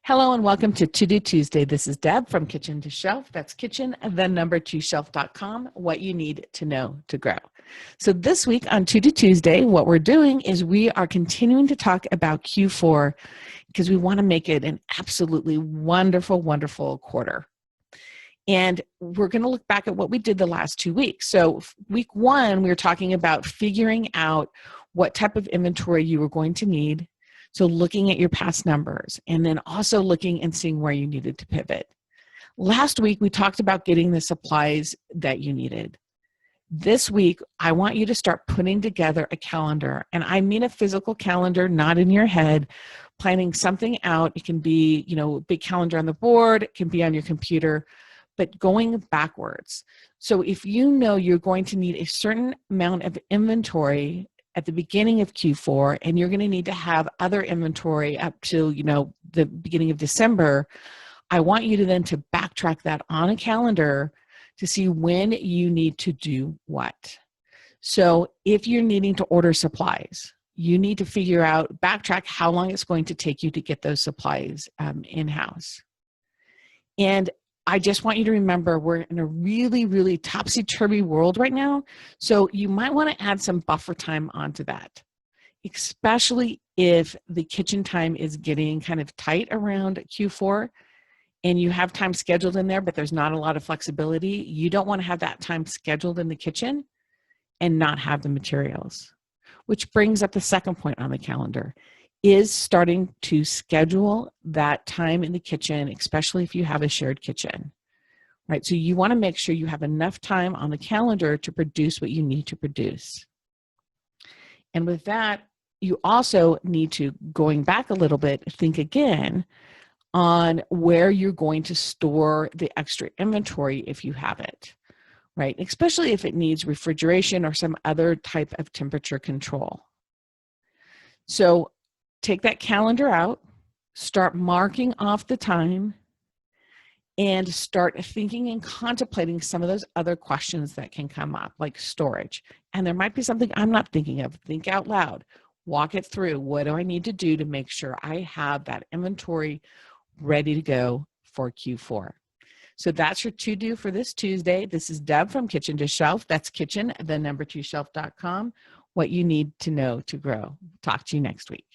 Hello and welcome to Do Tuesday. This is Deb from Kitchen to Shelf. That's kitchen, the number 2shelf.com, what you need to know to grow. So this week on Do Tuesday, what we're doing is we are continuing to talk about Q4 because we want to make it an absolutely wonderful, wonderful quarter. And we're going to look back at what we did the last 2 weeks. So week one, we were talking about figuring out what type of inventory you were going to need. So looking at your past numbers and then also looking and seeing where you needed to pivot. Last week, we talked about getting the supplies that you needed. This week, I want you to start putting together a calendar. And I mean a physical calendar, not in your head, planning something out. It can be, a big calendar on the board. It can be on your computer, but going backwards. So if you know you're going to need a certain amount of inventory at the beginning of Q4, and you're going to need to have other inventory up to, the beginning of December, I want you to then to backtrack that on a calendar to see when you need to do what. So if you're needing to order supplies, you need to figure out, backtrack how long it's going to take you to get those supplies in-house. And I just want you to remember we're in a really, really topsy-turvy world right now. So you might want to add some buffer time onto that, especially if the kitchen time is getting kind of tight around Q4 and you have time scheduled in there, but there's not a lot of flexibility. You don't want to have that time scheduled in the kitchen and not have the materials, which brings up the second point on the calendar. Is starting to schedule that time in the kitchen, especially if you have a shared kitchen, right? So you want to make sure you have enough time on the calendar to produce what you need to produce. And with that, you also need to, going back a little bit, think again on where you're going to store the extra inventory if you have it, right? Especially if it needs refrigeration or some other type of temperature control. So take that calendar out, start marking off the time, and start thinking and contemplating some of those other questions that can come up, like storage. And there might be something I'm not thinking of. Think out loud. Walk it through. What do I need to do to make sure I have that inventory ready to go for Q4? So that's your to-do for this Tuesday. This is Deb from Kitchen to Shelf. That's kitchen, the number 2shelf.com. What you need to know to grow. Talk to you next week.